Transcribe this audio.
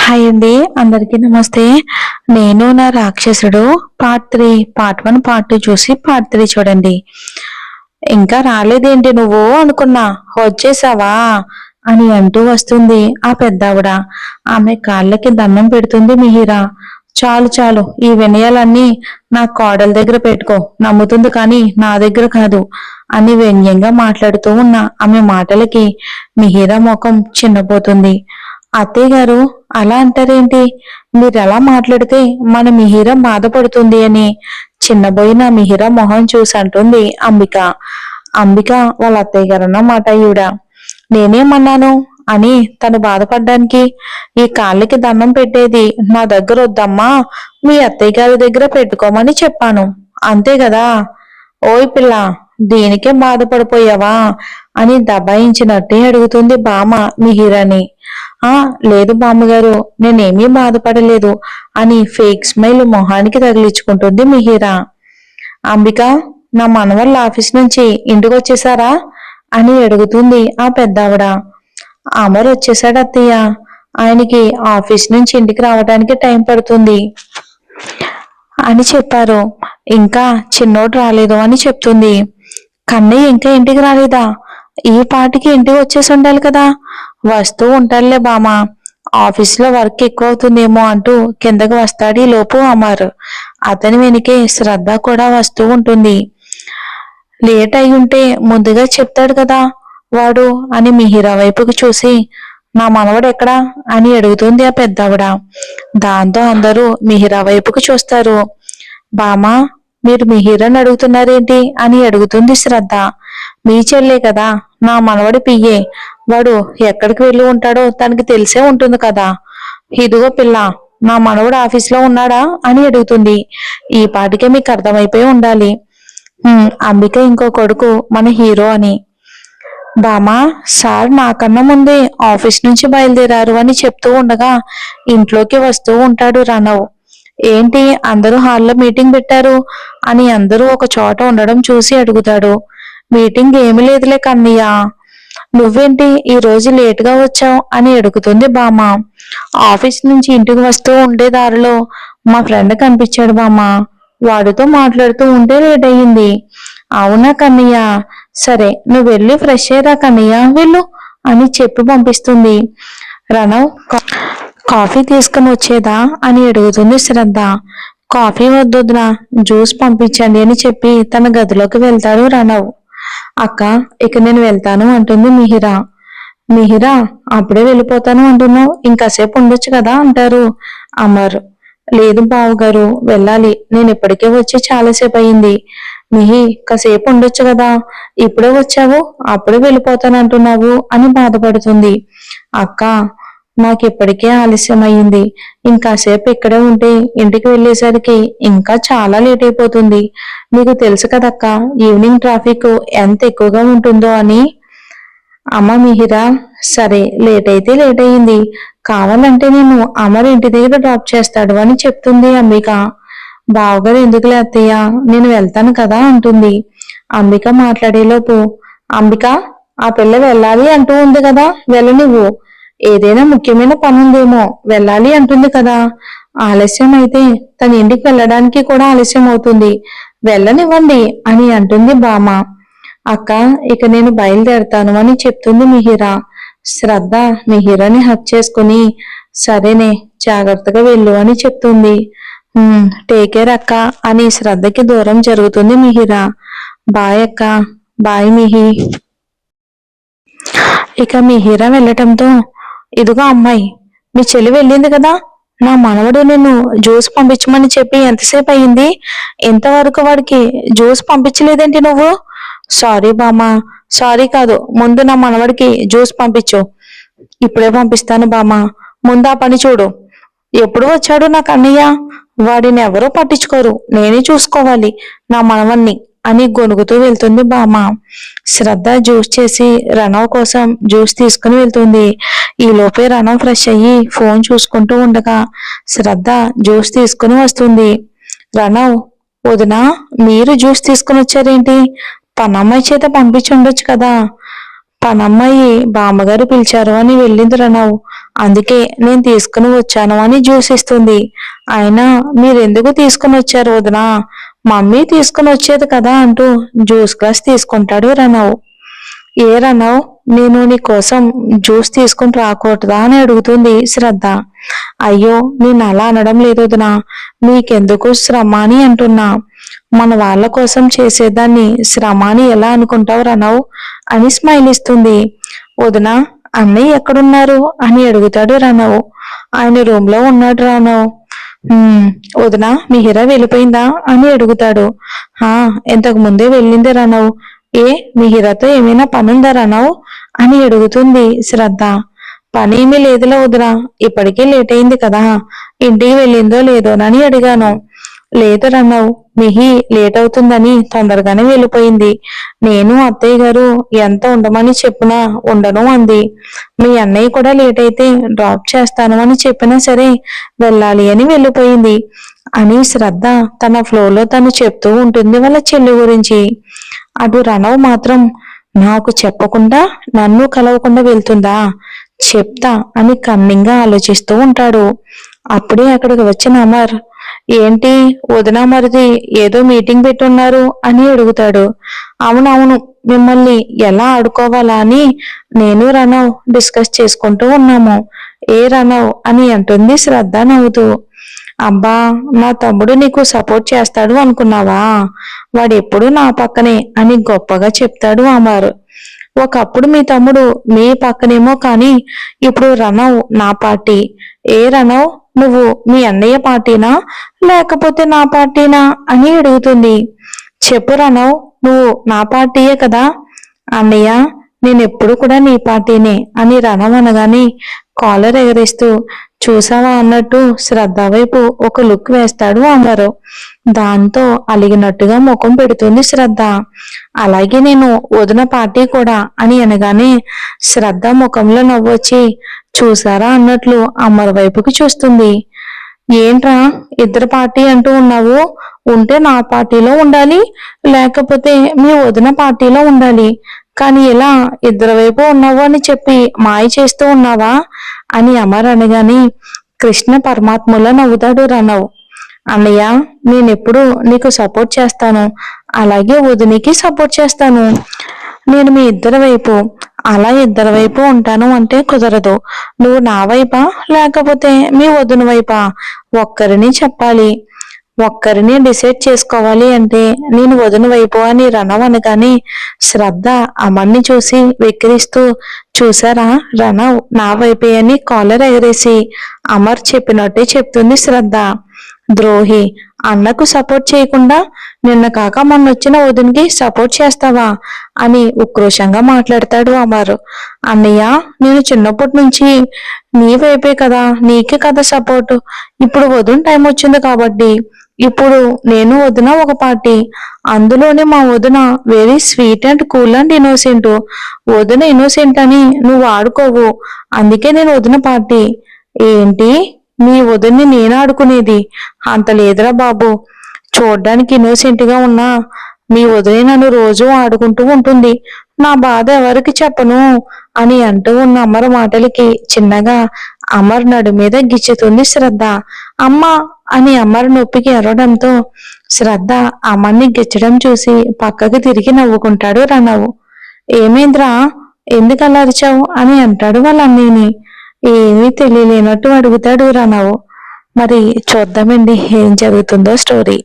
Hi అండి, అందరికీ నమస్తే. నేను నా రాక్షసుడు పార్ట్ 3, పార్ట్ 1, పార్ట్ 2 చూసి పార్ట్ 3 చూడండి. ఇంకా రాలేదేంటి నువ్వు అనుకున్నా, వచ్చేసావా అని అంటూ వస్తుంది ఆ పెద్దావిడ. ఆమె కాళ్ళకి దండం పెడుతుంది మిహిరా. చాలు చాలు, ఈ వినయాలన్నీ నా కోడల దగ్గర పెట్టుకో, నమ్ముతుంది కానీ నా దగ్గర కాదు అని వ్యంగ్యంగా మాట్లాడుతూ ఉన్న ఆమె మాటలకి మిహిరా ముఖం చిన్నపోతుంది. అత్తయ్య గారు, అలా అంటారేంటి? మీరు ఎలా మాట్లాడితే మన మిహిరా బాధపడుతుంది అని చిన్నబోయిన మిహిరా మొహం చూసి అంటుంది అంబిక. అంబిక వాళ్ళ అత్తయ్య గారు అన్నమాట ఈవిడ. నేనేమన్నాను అని తను బాధపడ్డానికి? ఈ కాళ్ళకి దండం పెట్టేది నా దగ్గర వద్దమ్మా, మీ అత్తయ్య గారి దగ్గర పెట్టుకోమని చెప్పాను, అంతే కదా. ఓయ్ పిల్ల, దీనికే బాధపడిపోయావా అని దబాయించినట్టే అడుగుతుంది బామ్మ మిహిరాని. లేదు బామ్మగారు, నేనేమీ బాధపడలేదు అని ఫేక్ స్మైల్ మొహానికి తగిలించుకుంటుంది మిహిరా. అంబిక, నా మనవళ్ళ ఆఫీస్ నుంచి ఇంటికి వచ్చేసారా అని అడుగుతుంది ఆ పెద్దావిడ. అమర్ వచ్చేసాడు అత్తయ్య, ఆయనకి ఆఫీస్ నుంచి ఇంటికి రావడానికి టైం పడుతుంది అని చెప్పారు. ఇంకా చిన్నోడు రాలేదు అని చెప్తుంది. కన్నయ్య ఇంకా ఇంటికి రాలేదా? ఈ పాటికి ఇంటికి వచ్చేసి ఉండాలి కదా. వస్తూ ఉంటాడులే బామా, ఆఫీస్లో వర్క్ ఎక్కువ అవుతుందేమో అంటూ కిందకు వస్తాడు ఈ లోపు అమర్. అతని వెనుకే శ్రద్ధ కూడా వస్తూ ఉంటుంది. లేట్ అయి ఉంటే ముందుగా చెప్తాడు కదా వాడు అని మిహిరా వైపుకు చూసి, నా మనవడు ఎక్కడా అని అడుగుతుంది ఆ పెద్దావిడ. దాంతో అందరూ మిహిరా వైపుకు చూస్తారు. బామా, మీరు మిహిరాని అడుగుతున్నారేంటి అని అడుగుతుంది శ్రద్ధ. మీ చెల్లే కదా, నా మనవడి పియ్యే, వాడు ఎక్కడికి వెళ్ళి ఉంటాడో తనకి తెలిసే ఉంటుంది కదా. ఇదిగో పిల్ల, నా మనవడు ఆఫీస్లో ఉన్నాడా అని అడుగుతుంది. ఈ పాటికే మీకు అర్థమైపోయి ఉండాలి, అంబిక ఇంకో కొడుకు మన హీరో అని. బామా, సార్ నాకన్నా ముందే ఆఫీస్ నుంచి బయలుదేరారు అని చెప్తూ ఉండగా ఇంట్లోకి వస్తూ ఉంటాడు రణవ్. ఏంటి అందరూ హాల్లో మీటింగ్ పెట్టారు అని అందరూ ఒక చోట ఉండడం చూసి అడుగుతాడు. మీటింగ్ ఏమి లేదులే కన్నయ్య, నువ్వేంటి ఈ రోజు లేటుగా వచ్చావు అని అడుగుతుంది బామ్మ. ఆఫీస్ నుంచి ఇంటికి వస్తూ ఉండే దారిలో మా ఫ్రెండ్ కనిపించాడు బామ్మ, వాడితో మాట్లాడుతూ ఉంటే లేట్ అయ్యింది. అవునా కన్నయ్య, సరే నువ్వు వెళ్ళి ఫ్రెష్ అయ్యరా కన్నయ్య, వెళ్ళు అని చెప్పి పంపిస్తుంది. రణవ్, కాఫీ తీసుకుని వచ్చేదా అని అడుగుతుంది శ్రద్ధ. కాఫీ వద్దొద్దునా, జ్యూస్ పంపించండి అని చెప్పి తన గదిలోకి వెళ్తాడు రణవ్. అక్క, ఇక నేను వెళ్తాను అంటుంది మిహిరా. మిహిరా, అప్పుడే వెళ్ళిపోతాను అంటున్నావు, ఇంకాసేపు ఉండొచ్చు కదా అంటారు అమర్. లేదు బావగారు, వెళ్ళాలి, నేను ఇప్పటికే వచ్చి చాలాసేపు అయింది. మిహి, కాసేపు ఉండొచ్చు కదా, ఇప్పుడే వచ్చావు అప్పుడే వెళ్ళిపోతాను అంటున్నావు అని బాధపడుతుంది. అక్క, నాకు ఇప్పటికే ఆలస్యం అయ్యింది, ఇంకాసేపు ఇక్కడే ఉంటే ఇంటికి వెళ్ళేసరికి ఇంకా చాలా లేట్ అయిపోతుంది. మీకు తెలుసు కదక్క, ఈవినింగ్ ట్రాఫిక్ ఎంత ఎక్కువగా ఉంటుందో అని. అమ్మ మిహిరా, సరే లేట్ అయితే లేట్ అయ్యింది, కావాలంటే నేను అమర్ ఇంటి దగ్గర డ్రాప్ చేస్తాడు అని చెప్తుంది అంబిక. బావగారు ఎందుకులే అత్తయ్య, నేను వెళ్తాను కదా అంటుంది. అంబిక మాట్లాడేలోపు, అంబిక, ఆ పిల్ల వెళ్ళాలి అంటూ ఉంది కదా, వెళ్ళనివ్వు, ఏదైనా ముఖ్యమైన పని ఉందేమో వెళ్ళాలి అంటుంది కదా, ఆలస్యం అయితే తన ఇంటికి వెళ్ళడానికి కూడా ఆలస్యం అవుతుంది, వెళ్ళనివ్వండి అని అంటుంది బామ్మ. అక్క, ఇక నేను బయలుదేరతాను అని చెప్తుంది మిహిరా. శ్రద్ధ మిహిరాని హక్ చేసుకుని, సరేనే, జాగ్రత్తగా వెళ్ళు అని చెప్తుంది. టేక్ కేర్ అక్క అని శ్రద్ధకి దూరం జరుగుతుంది మిహిరా. బాయ్ అక్క, బాయ్ మిహి. ఇక మిహిరా వెళ్ళటంతో, ఇదిగో అమ్మాయి, మీ చెల్లి వెళ్ళింది కదా, నా మనవడు నిన్ను జ్యూస్ పంపించమని చెప్పి ఎంతసేపు అయింది, ఇంతవరకు వాడికి జ్యూస్ పంపించలేదేంటి నువ్వు? సారీ బామ్మ, సారీ కాదు, ముందు నా మనవడికి జ్యూస్ పంపించు. ఇప్పుడే పంపిస్తాను బామ్మ, ముందు ఆ పని చూడు. ఎప్పుడు వచ్చాడు నా కన్నయ్య, వాడిని ఎవరూ పట్టించుకోరు, నేనే చూసుకోవాలి నా మనవణ్ణి అని గొనుగుతూ వెళ్తుంది బామ్మ. శ్రద్ధ జ్యూస్ చేసి రణవ్ కోసం జ్యూస్ తీసుకుని వెళ్తుంది. ఈ లోపే రణవ్ ఫ్రెష్ అయ్యి ఫోన్ చూసుకుంటూ ఉండగా శ్రద్ధ జ్యూస్ తీసుకుని వస్తుంది. రణవ్, వదినా, మీరు జ్యూస్ తీసుకుని వచ్చారేంటి? పనమ్మాయి చేత పంపించి ఉండొచ్చు కదా. పనమ్మాయి బామ్మగారు పిలిచారు అని వెళ్ళింది రణవ్. అందుకే నేను తీసుకుని వచ్చాను అని జ్యూస్ ఇస్తుంది. అయినా మీరెందుకు తీసుకుని వచ్చారు వదినా? మమ్మీ తీసుకుని వచ్చేది కదా అంటూ జ్యూస్ గ్లాస్ తీసుకుంటాడు రణవ్. ఏ రణవ్, నేను నీ కోసం జ్యూస్ తీసుకుని రాకూడదా అని అడుగుతుంది శ్రద్ధ. అయ్యో, నేను అలా అనడం లేదు వదినా, మీకెందుకు శ్రమ అని అంటున్నా. మన వాళ్ళ కోసం చేసేదాన్ని శ్రమ అని ఎలా అనుకుంటావు రణవ్ అని స్మైల్ ఇస్తుంది. వదినా, అన్నయ్య ఎక్కడున్నారు అని అడుగుతాడు రణవ్. ఆయన రూమ్ లో ఉన్నాడు రణవ్. వదినా, మిహిర వెళ్ళిపోయిందా అని అడుగుతాడు. ఇంతకు ముందే వెళ్ళింది రణవ్. ఏ, మిహిరతో ఏమైనా పనుందా రణవ్ అని అడుగుతుంది శ్రద్ధ. పనేమీ లేదులే వదినా, ఇప్పటికే లేట్ అయింది కదా, ఇంటికి వెళ్ళిందో లేదోనని అడిగాను. లేదు రన్నావు, మిహి లేట్ అవుతుందని తొందరగానే వెళ్ళిపోయింది. నేను అత్తయ్య గారు ఎంత ఉండమని చెప్పినా ఉండను అంది. మీ అన్నయ్య కూడా లేట్ అయితే డ్రాప్ చేస్తాను అని చెప్పినా సరే వెళ్ళాలి అని వెళ్ళిపోయింది అని శ్రద్ధ తన ఫ్లోలో తను చెప్తూ ఉంటుంది వాళ్ళ చెల్లి గురించి. అటు రణవ్ మాత్రం నాకు చెప్పకుండా నన్ను కలవకుండా వెళ్తుందా, చెప్తా అని కన్నింగా ఆలోచిస్తూ ఉంటాడు. అప్పుడే అక్కడికి వచ్చిన అమర్, ఏంటి వదిన మరిది ఏదో మీటింగ్ పెట్టున్నారు అని అడుగుతాడు. అవునవును, మిమ్మల్ని ఎలా ఆడుకోవాలా అని నేను రణవ్ డిస్కస్ చేసుకుంటూ ఉన్నాము. ఏ రణవ్ అని అంటుంది శ్రద్ధ నవ్వుతూ. అబ్బా, నా తమ్ముడు నీకు సపోర్ట్ చేస్తాడు అనుకున్నావా? వాడెప్పుడు నా పక్కనే అని గొప్పగా చెప్తాడు అమర్. ఒకప్పుడు మీ తమ్ముడు మీ పక్కనేమో కానీ ఇప్పుడు రణవ్ నా పార్టీ. ఏ రణవ్, నువ్వు మీ అన్నయ్య పార్టీనా లేకపోతే నా పార్టీనా అని అడుగుతుంది. చెప్పు రణవ్, నువ్వు నా పార్టీయే కదా? అన్నయ్య, నేనెప్పుడు కూడా నీ పార్టీనే అని రణవ్ అనగానే కాలర్ ఎగరేస్తూ చూసావా అన్నట్టు శ్రద్ధ వైపు ఒక లుక్ వేస్తాడు అమరు. దాంతో అలిగినట్టుగా ముఖం పెడుతుంది శ్రద్ధ. అలాగే నేను వదిన పార్టీ కూడా అని అనగానే శ్రద్ధ ముఖంలో నవ్వొచ్చి చూసారా అన్నట్లు అమర్ వైపుకి చూస్తుంది. ఏంట్రా ఇద్దరు పార్టీ అంటూ ఉన్నావు? ఉంటే నా పార్టీలో ఉండాలి, లేకపోతే మీ వదిన పార్టీలో ఉండాలి, కానీ ఇలా ఇద్దరు వైపు ఉన్నావు అని చెప్పి మాయ చేస్తూ ఉన్నావా అని అమర్ అనగాని కృష్ణ పరమాత్మలో నవ్వుతాడు రణవ్. అన్నయ్య, నేనెప్పుడు నీకు సపోర్ట్ చేస్తాను, అలాగే వదినికి సపోర్ట్ చేస్తాను. నేను మీ ఇద్దరి వైపు, అలా ఇద్దరి వైపు ఉంటాను అంటే కుదరదు. నువ్వు నా వైపా లేకపోతే మీ వదిన వైపా ఒక్కరిని చెప్పాలి. ఒక్కరిని డిసైడ్ చేసుకోవాలి అంటే నేను వదిన వైపు అని రణవ్ అనగానే శ్రద్ధ అమర్ని చూసి వెక్కిరిస్తూ చూసారా రణవ్ నా వైపే అని కాలర్ ఎగరేసి అమర్ చెప్పినట్టే చెప్తుంది శ్రద్ధ. ద్రోహి, అన్నకు సపోర్ట్ చేయకుండా నిన్న కాక మొన్న వచ్చిన వదినికి సపోర్ట్ చేస్తావా అని ఉక్రోషంగా మాట్లాడతాడు అమర్. అన్నయ్య, నేను చిన్నప్పటి నుంచి నీ వైపే కదా, నీకే కదా సపోర్ట్. ఇప్పుడు వదిన టైం వచ్చింది కాబట్టి ఇప్పుడు నేను వదిన ఒక పార్టీ. అందులోనే మా వదిన very sweet and cool and innocent. వదిన ఇన్నోసెంట్ అని నువ్వు ఆడుకోవు, అందుకే నేను వదిన పార్టీ. ఏంటి, మీ వదిన్ని నేను ఆడుకునేది? అంత లేదురా బాబు, చూడ్డానికి ఇన్నోసెంట్ గా ఉన్నా మీ వదిలే నన్ను రోజు ఆడుకుంటూ ఉంటుంది. నా బాధ ఎవరికి చెప్పను అని అంటూ ఉన్న అమర్ మాటలకి చిన్నగా అమర్ నడు మీద గిచ్చుతుంది శ్రద్ధ. అమ్మా అని అమర్ నొప్పికి ఎరవడంతో శ్రద్ధ అమర్ని గిచ్చడం చూసి పక్కకి తిరిగి నవ్వుకుంటాడు రణవ్. ఏమైందిరా, ఎందుకు అలా అరిచావు అని అంటాడు వాళ్ళ అన్నయ్యని. ఏమీ తెలియలేనట్టు అడుగుతాడు రణవ్. మరి చూద్దామండి ఏం జరుగుతుందో స్టోరీ.